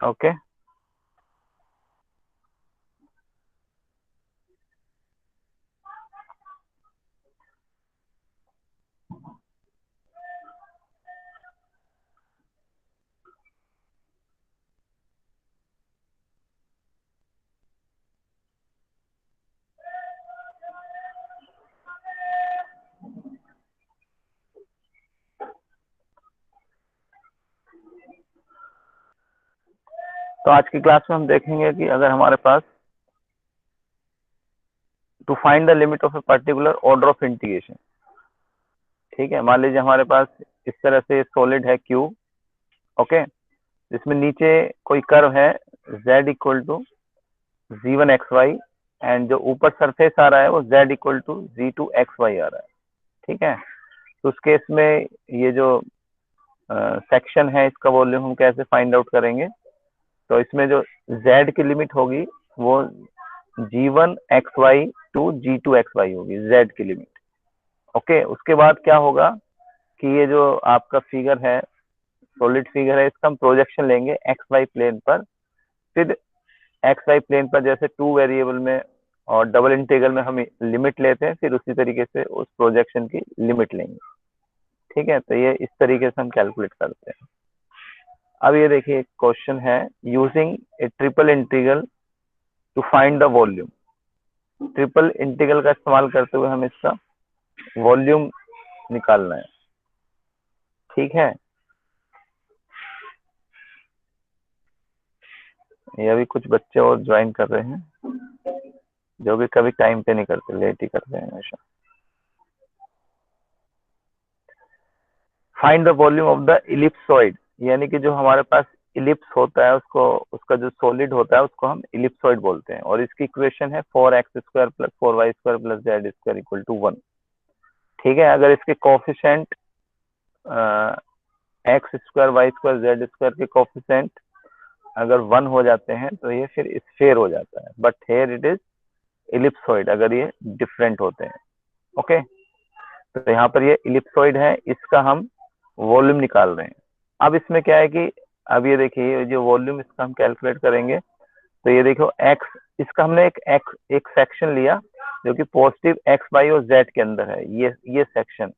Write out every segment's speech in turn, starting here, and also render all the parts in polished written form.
Okay. तो आज की क्लास में हम देखेंगे कि अगर हमारे पास to find the limit of a particular order of integration, ठीक है। मान लीजिए हमारे पास इस तरह से सॉलिड है क्यूब, ओके, जिसमें नीचे कोई कर्व है z equal to g1 xy and जो ऊपर सरफेस आ रहा है वो z equal to g2 xy आ रहा है, ठीक है। तो उस केस में ये जो सेक्शन है इसका वॉल्यूम हम कैसे फाइंड आउट करेंगे? तो इसमें जो z की लिमिट होगी वो g1 xy to g2 xy होगी, z की लिमिट, ओके। उसके बाद क्या होगा कि ये जो आपका फिगर है, सॉलिड फिगर है, इसका हम प्रोजेक्शन लेंगे एक्स वाई प्लेन पर। फिर एक्स वाई प्लेन पर जैसे टू वेरिएबल में और डबल इंटीग्रल में हम लिमिट लेते हैं, फिर उसी तरीके से उस प्रोजेक्शन की लिमिट लेंगे, ठीक है। तो ये इस तरीके से हम कैलकुलेट करते हैं। अब ये देखिए क्वेश्चन है, using a triple integral to find the volume. Triple integral का इस्तेमाल करते हुए हम इसका वॉल्यूम निकालना है, ठीक है। ये अभी कुछ बच्चे और ज्वाइन कर रहे हैं जो भी कभी टाइम पे नहीं करते, लेट ही करते हैं हमेशा। Find the volume of the ellipsoid, यानी कि जो हमारे पास इलिप्स होता है उसको, उसका जो सॉलिड होता है उसको हम इलिप्सॉइड बोलते हैं। और इसकी इक्वेशन है 4x² plus 4y² plus z² equal to 1, ठीक है। अगर इसके कोफिशिएंट x² y² z² के कोफिशिएंट अगर 1 हो जाते हैं तो ये फिर स्फीयर हो जाता है, but here it is ellipsoid अगर ये डिफरेंट होते हैं, ओके। तो यहाँ पर ये इलिप्सॉइड है, इसका हम वॉल्यूम निकाल रहे हैं। अब इसमें क्या है कि अब ये देखिए जो वॉल्यूम इसका हम कैलकुलेट करेंगे, तो ये देखो एक्स, इसका हमने एक सेक्शन लिया जो कि पॉजिटिव एक्स वाई और जेड के अंदर है, ये सेक्शन।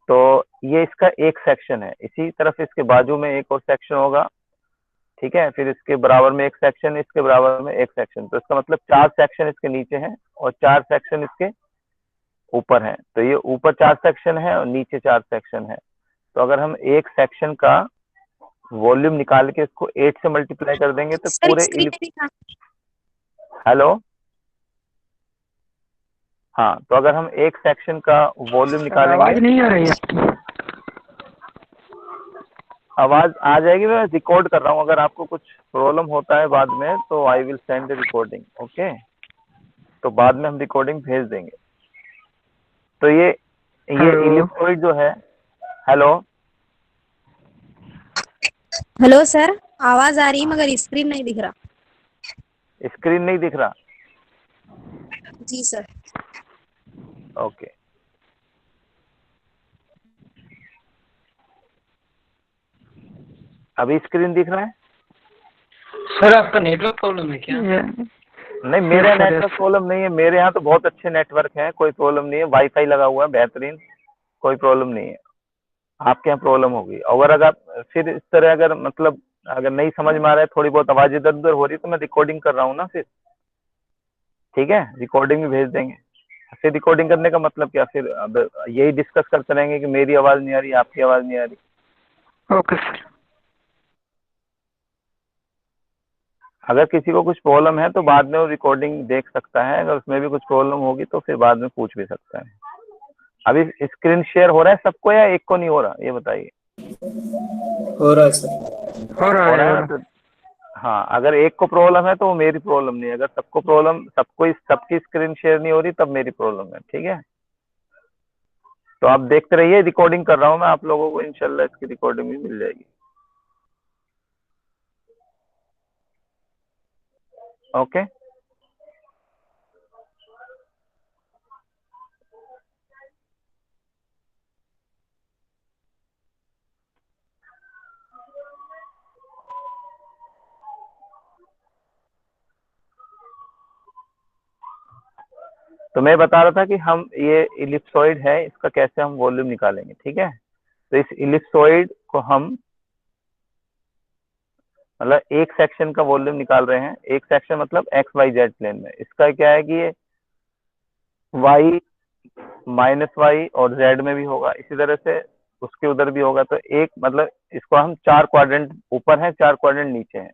तो ये इसका एक सेक्शन है, इसी तरफ इसके बाजू में एक और सेक्शन होगा, ठीक है। फिर इसके बराबर में एक सेक्शन, इसके बराबर में एक सेक्शन, तो इसका मतलब 4 सेक्शन इसके नीचे हैं और 4 सेक्शन इसके ऊपर हैं। तो ये ऊपर 4 सेक्शन है और नीचे 4 सेक्शन है। तो अगर हम एक सेक्शन का वॉल्यूम निकाल के इसको 8 से मल्टीप्लाई कर देंगे तो सर पूरे स्क्रीन में दिखा। हेलो, हाँ, तो अगर हम एक सेक्शन का वॉल्यूम सर निकालेंगे, आवाज नहीं आ रही है। आवाज आ जाएगी। मैं रिकॉर्ड कर रहा हूँ, अगर आपको कुछ प्रॉब्लम होता है बाद में तो I will send recording, okay. तो बाद में हम रिकॉर्डिंग भेज देंगे। तो ये हेलो इलिप्सॉइड जो है, हेलो, हेलो सर, आवाज आ रही मगर स्क्रीन नहीं दिख रहा। स्क्रीन नहीं दिख रहा, जी सर। ओके। अभी स्क्रीन दिख रहा है? सर आपका नेटवर्क प्रॉब्लम है क्या? नहीं, मेरा नेटवर्क प्रॉब्लम नहीं है, मेरे यहाँ तो बहुत अच्छे नेटवर्क है, कोई प्रॉब्लम नहीं है, वाईफाई लगा हुआ है बेहतरीन, कोई प्रॉब्लम नहीं है। आपके यहाँ प्रॉब्लम होगी। और अगर फिर इस तरह अगर मतलब अगर नहीं समझ में आ रहा है, थोड़ी बहुत आवाज इधर उधर हो रही है, तो मैं रिकॉर्डिंग कर रहा हूँ ना फिर, ठीक है, रिकॉर्डिंग भी भेज देंगे। फिर रिकॉर्डिंग करने का मतलब क्या, फिर अब यही डिस्कस करते रहेंगे कि मेरी आवाज नहीं आ रही, आपकी आवाज नहीं आ रही। Okay sir. अगर किसी को कुछ प्रॉब्लम है तो बाद में वो रिकॉर्डिंग देख सकता है, अगर उसमें भी कुछ प्रॉब्लम होगी तो फिर बाद में पूछ भी सकता है। अभी स्क्रीन शेयर हो रहा है सबको या एक को नहीं हो रहा, ये बताइए। हो रहा है सर। हो रहा हो है रहा हो है ना? रहा तो हाँ, अगर एक को प्रॉब्लम है तो वो मेरी प्रॉब्लम नहीं है, अगर सबको प्रॉब्लम, सबकी स्क्रीन शेयर नहीं हो रही तब मेरी प्रॉब्लम है, ठीक है। तो आप देखते रहिए, रिकॉर्डिंग कर रहा हूँ मैं, आप लोगों को इंशाल्लाह इसकी रिकॉर्डिंग भी मिल जाएगी, ओके। तो मैं बता रहा था कि हम ये इलिप्सॉइड है, इसका कैसे हम वॉल्यूम निकालेंगे। ठीक है, तो इस इलिप्सॉइड को हम मतलब एक सेक्शन का वॉल्यूम निकाल रहे हैं। एक सेक्शन मतलब एक्स वाई जेड प्लेन में। इसका क्या है कि ये वाई माइनस वाई और जेड में भी होगा, इसी तरह से उसके उधर भी होगा। तो एक मतलब इसको हम 4 क्वाड्रेंट ऊपर है, 4 क्वाड्रेंट नीचे है,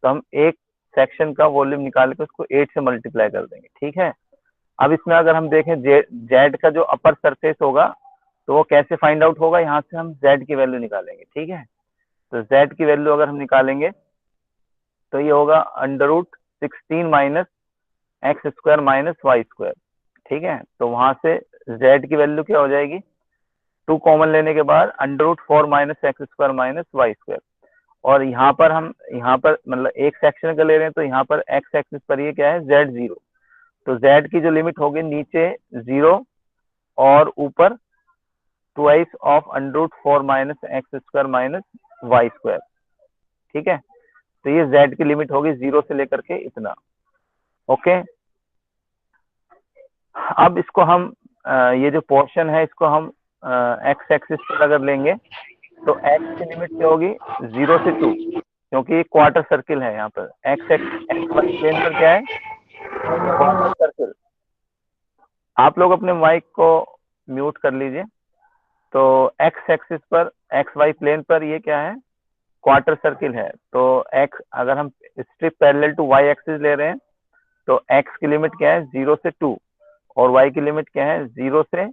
तो हम एक सेक्शन का वॉल्यूम निकाल के उसको 8 से मल्टीप्लाई कर देंगे। ठीक है, अब इसमें अगर हम देखें जेड का जो अपर सरफेस होगा तो वो कैसे फाइंड आउट होगा, यहाँ से हम जेड की वैल्यू निकालेंगे। ठीक है, तो जेड की वैल्यू अगर हम निकालेंगे तो ये होगा √16 minus x square minus Y square. ठीक है, तो वहां से जेड की वैल्यू क्या हो जाएगी, 2 कॉमन लेने के बाद √4 minus x square minus Y square. और यहाँ पर हम यहाँ पर मतलब एक सेक्शन का ले रहे हैं, तो यहाँ पर एक्स एक्सिस पर ये क्या है, Z0। तो Z की जो लिमिट होगी नीचे 0 और ऊपर twice of √4 minus x square minus Y square. ठीक है, तो ये Z की लिमिट होगी 0 से लेकर के इतना। ओके, अब इसको हम ये जो पोर्शन है इसको हम एक्स एक्सिस पर अगर लेंगे तो एक्स की लिमिट क्या होगी, 0 से 2, क्योंकि ये क्वार्टर सर्किल है। यहाँ पर एक्स एक्स वाई प्लेन पर क्या है, क्वार्टर सर्किल। आप लोग अपने माइक को म्यूट कर लीजिए। तो एक्स एक्सिस पर एक्स वाई प्लेन पर ये क्या है, क्वार्टर सर्किल है। तो एक्स अगर हम strip parallel to y axis ले रहे हैं तो एक्स की लिमिट क्या है, 0 से 2, और वाई की लिमिट क्या है, 0 से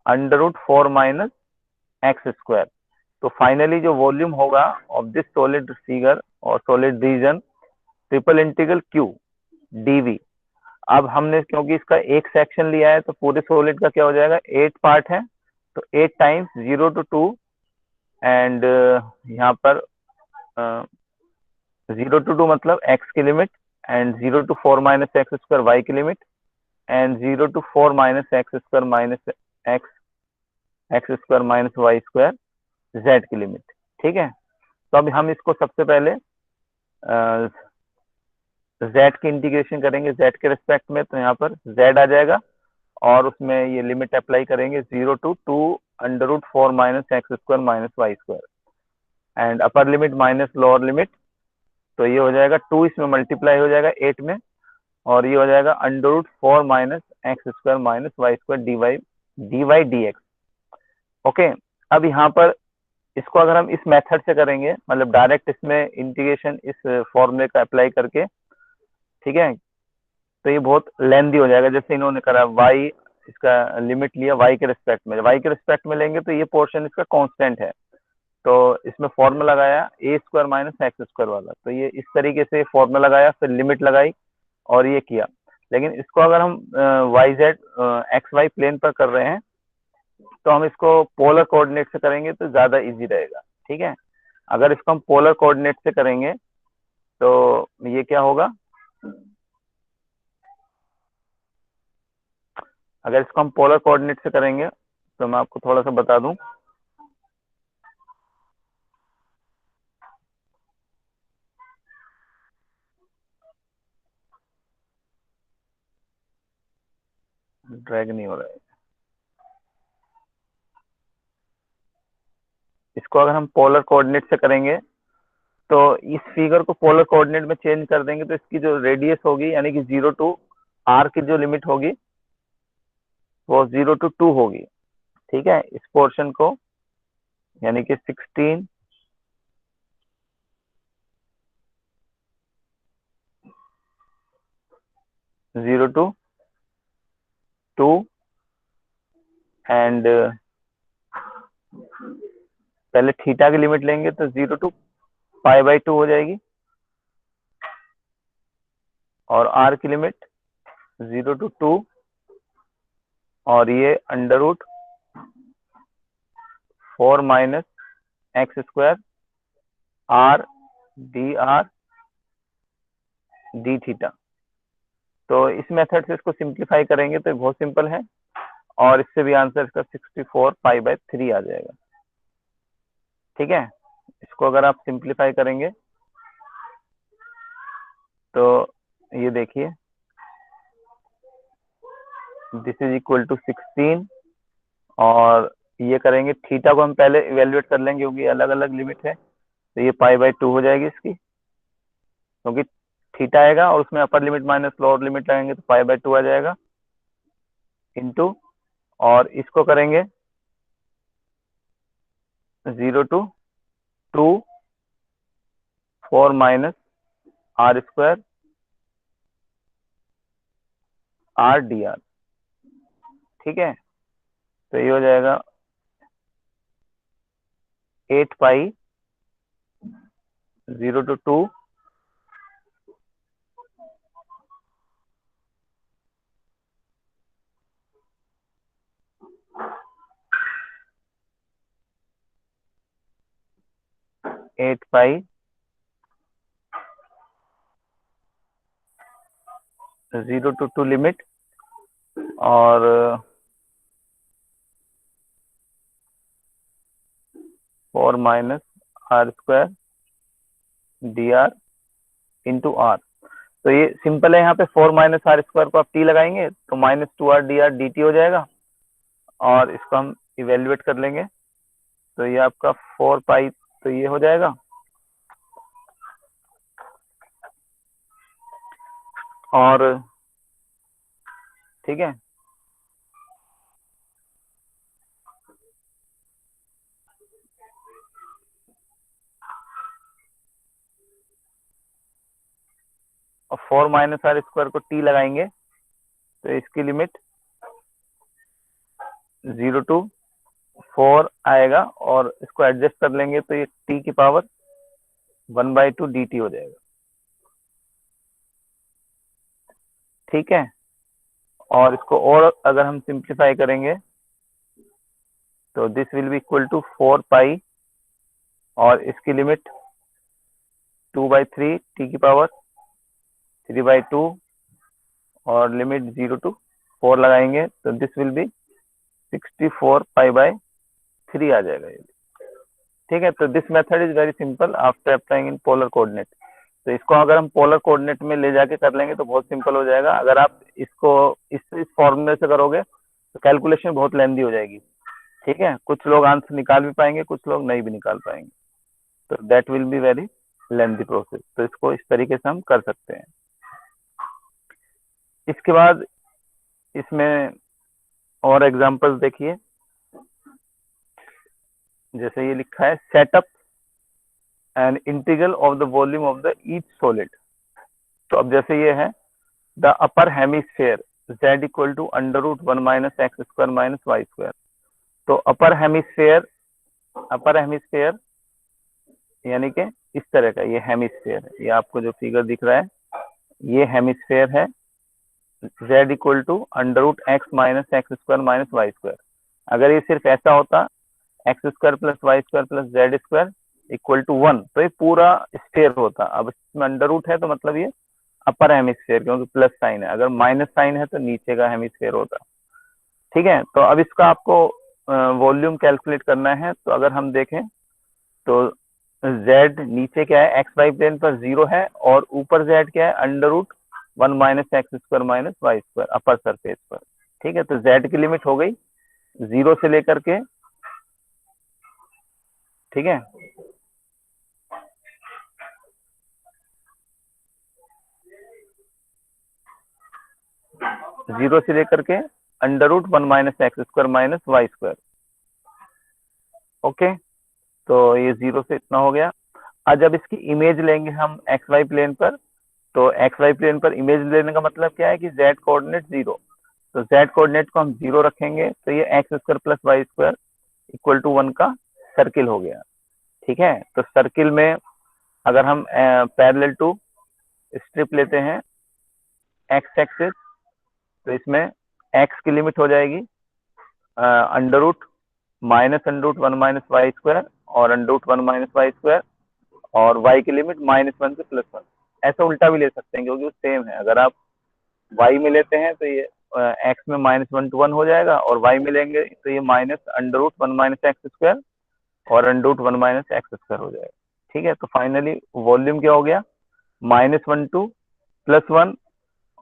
√4 माइनस एक्स स्क्वायर। तो फाइनली जो वॉल्यूम होगा ऑफ दिस सॉलिड फिगर और solid region triple integral q dv. अब हमने क्योंकि इसका एक सेक्शन लिया है तो पूरे सॉलिड का क्या हो जाएगा, 8 पार्ट है, तो 8 टाइम्स 0 to 2 एंड यहाँ पर 0 to 2 मतलब एक्स की limit, and 0 to 4 minus x square Y की limit, and 0 to 4 minus x square minus x square minus Y square Z की लिमिट। ठीक है, तो अब हम इसको सबसे पहले जेड की इंटीग्रेशन करेंगे जेड के रिस्पेक्ट में। तो यहाँ पर जेड आ जाएगा और उसमें ये लिमिट अप्लाई करेंगे 0 to 2 √4 minus x square minus Y square and upper limit minus lower limit. तो ये हो जाएगा 2 इसमें मल्टीप्लाई हो जाएगा 8 में, और ये हो जाएगा √4 minus x square minus Y square dy dx। Okay, अब यहाँ पर इसको अगर हम इस मेथड से करेंगे मतलब डायरेक्ट इसमें इंटीग्रेशन इस फॉर्मूले का अप्लाई करके, ठीक है, तो ये बहुत लेंदी हो जाएगा। जैसे इन्होंने करा y, इसका लिमिट लिया y के रिस्पेक्ट में लेंगे तो ये पोर्शन इसका कांस्टेंट है। तो इसमें फॉर्मूला लगाया a square minus x square वाला, तो ये इस तरीके से फॉर्मूला लगाया, फिर लिमिट लगाई और ये किया। लेकिन इसको अगर हम y z x y plane पर कर रहे हैं तो हम इसको पोलर कोऑर्डिनेट से करेंगे तो ज्यादा इजी रहेगा। ठीक है, अगर इसको हम पोलर कोऑर्डिनेट से करेंगे तो ये क्या होगा, अगर इसको हम पोलर कोऑर्डिनेट से करेंगे तो मैं आपको थोड़ा सा बता दूं। ड्रैग नहीं हो रहा है। इसको अगर हम पोलर कोऑर्डिनेट से करेंगे तो इस फिगर को पोलर कोऑर्डिनेट में चेंज कर देंगे तो इसकी जो रेडियस होगी यानी कि 0 to r की जो लिमिट होगी वो 0 to 2 होगी। ठीक है, इस पोर्शन को यानी कि 16 0 to 2 एंड पहले थीटा की लिमिट लेंगे तो 0 to π/2 हो जाएगी, और r की लिमिट 0 to 2, और ये √4 minus x square r dr d theta. तो इस मेथड से इसको सिंप्लीफाई करेंगे तो बहुत सिंपल है, और इससे भी आंसर इसका 64 π/3 आ जाएगा। ठीक है, इसको अगर आप सिंप्लीफाई करेंगे तो ये देखिए दिस इज इक्वल टू 16, और ये करेंगे थीटा को हम पहले इवेल्युएट कर लेंगे क्योंकि अलग अलग लिमिट है, तो ये π/2 हो जाएगी इसकी, क्योंकि थीटा आएगा और उसमें अपर लिमिट माइनस लोअर लिमिट लगाएंगे तो π/2 आ जाएगा, इंटू, और इसको करेंगे 0 to 2 4 minus r square r dr। ठीक है, तो ये हो जाएगा 8 पाई 0 to 2 8 पाई 0 to 2 लिमिट, और 4 minus r square dr into r। तो ये सिंपल है, यहाँ पे 4 माइनस r स्क्वायर को आप t लगाएंगे तो -2r dr dt हो जाएगा, और इसको हम इवेल्युएट कर लेंगे तो ये आपका 4 पाई, तो ये हो जाएगा, और ठीक है, और 4 माइनस r स्क्वायर को t लगाएंगे तो इसकी लिमिट 0 to 4 आएगा, और इसको एडजस्ट कर लेंगे तो ये t की पावर 1/2 dt हो जाएगा। ठीक है, और इसको और अगर हम सिंप्लीफाई करेंगे तो this will be equal to 4 pi, और इसकी लिमिट 2/3 t की पावर 3/2, और लिमिट 0 to 4 लगाएंगे तो दिस विल बी 64 π/3 आ जाएगा ये। ठीक है, तो this method is very simple after applying in polar coordinate. तो इसको अगर हम पोलर कोऑर्डिनेट में ले जाके कर लेंगे तो बहुत सिंपल हो जाएगा। अगर आप इसको इस फॉर्मूले से करोगे तो कैलकुलेशन बहुत लेंदी हो जाएगी। ठीक है, कुछ लोग आंसर निकाल भी पाएंगे, कुछ लोग नहीं भी निकाल पाएंगे, तो that will be very lengthy process. तो इसको इस तरीके से हम कर सकते हैं। इसके बाद इसमें और एग्जांपल्स देखिए, जैसे ये लिखा है setup an integral of the volume of the each solid. तो अब जैसे ये है the upper hemisphere z equal to √1 minus x square minus Y square. तो अपर हेमिस्फेयर यानी कि इस तरह का ये हेमिस्फेयर है, ये आपको जो फिगर दिख रहा है ये हेमिस्फेयर है, z equal to √x minus x square minus Y square. अगर ये सिर्फ ऐसा होता x square plus y square plus z square equal to 1 तो ये पूरा स्फीयर होता। अब इसमें अंडर रूट है तो मतलब ये अपर हेमिस्फीयर, क्योंकि प्लस साइन है, अगर माइनस साइन है तो नीचे का हेमिस्फीयर होता। ठीक है, तो अब इसका आपको वॉल्यूम कैलकुलेट करना है। तो अगर हम देखें तो z नीचे क्या है, एक्स वाई प्लेन पर 0 है, और ऊपर z क्या है √1 minus x square minus Y square upper surface पर। ठीक है, तो z की लिमिट हो गई 0 से लेकर के, ठीक है, जीरो से लेकर के √1 minus x square minus Y square. Okay, तो ये 0 से इतना हो गया। आज जब इसकी इमेज लेंगे हम एक्स वाई प्लेन पर, तो एक्स वाई प्लेन पर इमेज लेने का मतलब क्या है कि z कोऑर्डिनेट 0, तो z कोऑर्डिनेट को हम 0 रखेंगे तो ये x square plus y square equal to 1 का सर्किल हो गया। ठीक है, तो सर्किल में अगर हम पैरेलल टू स्ट्रिप लेते हैं एक्स एक्सिस, तो इसमें x की लिमिट हो जाएगी √-1 माइनस वाई स्क्वायर और √1 माइनस वाई स्क्वायर, और y की लिमिट -1 से +1। ऐसा उल्टा भी ले सकते हैं क्योंकि वो सेम है। अगर आप y में लेते हैं तो ये x में -1 to 1 हो जाएगा, और y में लेंगे तो ये √1 माइनस एक्स स्क्वायर और √1 माइनस एक्स स्क्वायर हो जाएगा। ठीक है, तो फाइनली वॉल्यूम क्या हो गया -1 to +1,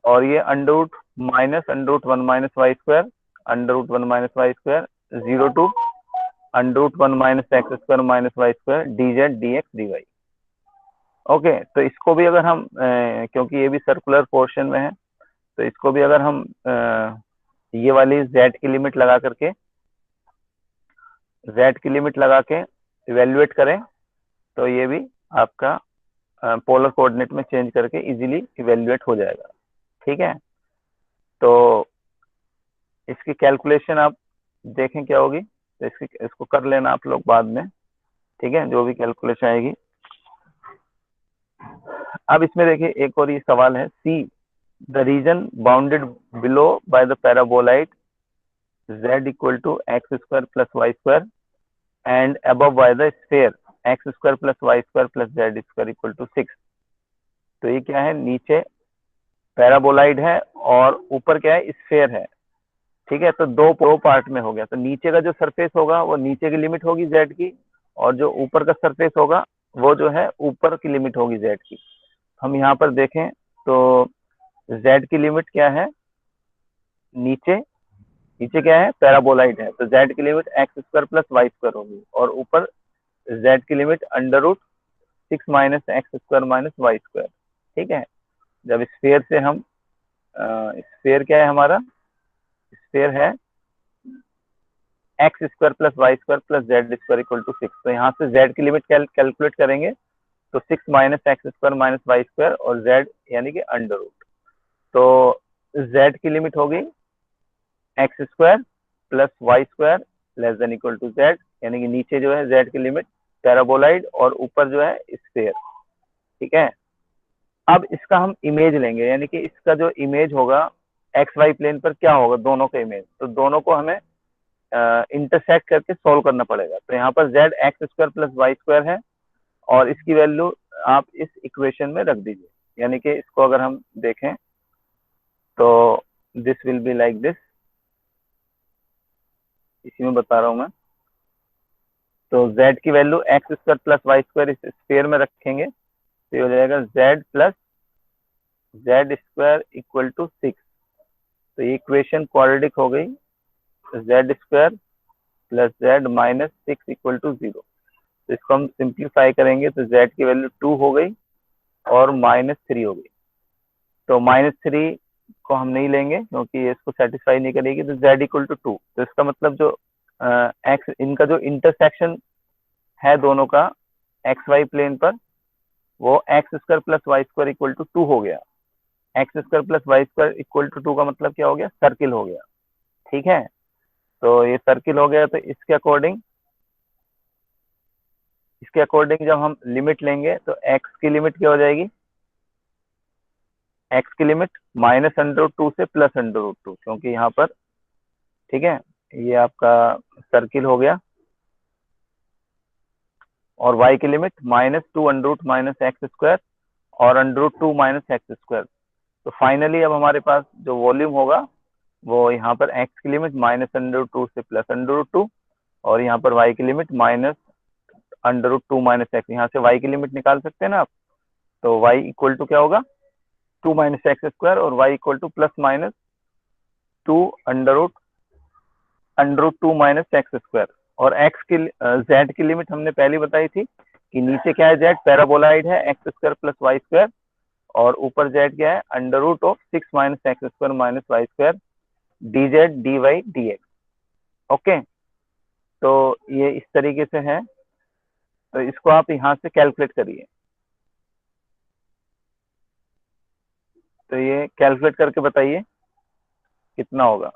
और ये under root minus under root 1 minus Y square, under root 1 minus Y square, 0 to under root 1 minus x square minus Y square d z d x d y. Okay, तो इसको भी अगर हम क्योंकि ये भी सर्कुलर पोर्शन में है, तो इसको भी अगर हम ये वाली z की लिमिट लगा करके इवेल्युएट करें, तो ये भी आपका पोलर कोऑर्डिनेट में चेंज करके इजीली इवेल्युएट हो जाएगा। ठीक है, तो इसकी कैलकुलेशन आप देखें क्या होगी, तो इसको कर लेना आप लोग बाद में। ठीक है, जो भी कैलकुलेशन आएगी। अब इसमें देखिए एक और ये सवाल है, see the region bounded below by the paraboloid z equal to x square plus y square and above by the sphere x square plus y square plus z square equal to 6। तो ये क्या है, नीचे paraboloid है और ऊपर क्या है, स्फीयर है। ठीक है, तो दो पार्ट में हो गया। तो नीचे का जो सरफेस होगा वो नीचे की लिमिट होगी z की, और जो ऊपर का सरफेस होगा वो जो है ऊपर की लिमिट होगी z की। हम यहाँ पर देखें तो z की लिमिट क्या है, नीचे क्या है, पैराबोलाइड है, तो z की limit x square plus y square होगी, और ऊपर z की limit under root 6 minus x square minus Y square. ठीक है, जब स्फीयर से हम स्फीयर क्या है हमारा, स्फीयर है x square plus y square plus z square equal to 6। तो यहाँ से z की लिमिट कैलकुलेट करेंगे तो 6 minus x square minus Y square और z यानी कि अंडर रूट। तो z की लिमिट होगी x square plus y square less than equal to z, यानी कि नीचे जो है z की लिमिट पैराबोलाइड और ऊपर जो है स्फीयर। ठीक है, अब इसका हम इमेज लेंगे, यानी कि इसका जो इमेज होगा एक्स वाई प्लेन पर क्या होगा, दोनों का इमेज। तो दोनों को हमें इंटरसेक्ट करके सोल्व करना पड़ेगा। तो यहाँ पर z x square plus y square है और इसकी वैल्यू आप इस इक्वेशन में रख दीजिए, यानी कि इसको अगर हम देखें तो this will be like this, इसी में बता रहा हूं मैं। तो z की value x square plus y square इस स्फीयर में रखेंगे, तो ये हो जाएगा z plus z square equal to 6। तो ये इक्वेशन क्वाड्रेटिक हो गई, z square plus z minus 6 equal to 0। तो इसको हम सिंप्लीफाई करेंगे तो z की वैल्यू 2 हो गई और -3 हो गई। तो -3 को हम नहीं लेंगे क्योंकि ये इसको सेटिस्फाई नहीं करेगी, तो z इक्वल टू 2। तो इसका मतलब जो x इनका जो इंटरसेक्शन है दोनों का एक्स वाई प्लेन पर, वो x square plus y square equal to 2 हो गया। X square plus y square equal to 2 का मतलब क्या हो गया, सर्किल हो गया। ठीक है, तो ये सर्किल हो गया। तो इसके अकॉर्डिंग जब हम लिमिट लेंगे तो x की लिमिट क्या हो जाएगी, x की लिमिट माइनस अंडर रूट 2 से प्लस अंडर रूट 2, क्योंकि यहाँ पर ठीक है ये आपका सर्किल हो गया। और y की limit -2 under root minus x square और under root 2 minus x square. तो फाइनली अब हमारे पास जो वॉल्यूम होगा वो यहाँ पर x की लिमिट माइनस अंडर रूट 2 से प्लस अंडर रूट 2, और यहाँ पर y की limit minus under root 2 minus x. यहाँ से y की लिमिट निकाल सकते हैं ना आप, तो y इक्वल टू क्या होगा, 2 माइनस एक्स स्क्वायर, और y equal to plus minus 2 under root 2 minus x square. और x की z की लिमिट हमने पहले बताई थी कि नीचे क्या है, z पैराबोलाइड है x square plus y square, और ऊपर z क्या है, under root of 6 minus x square minus Y square d z d y d x. Okay, तो ये इस तरीके से है। तो इसको आप यहाँ से कैलकुलेट करिए। तो ये कैलकुलेट करके बताइए कितना होगा।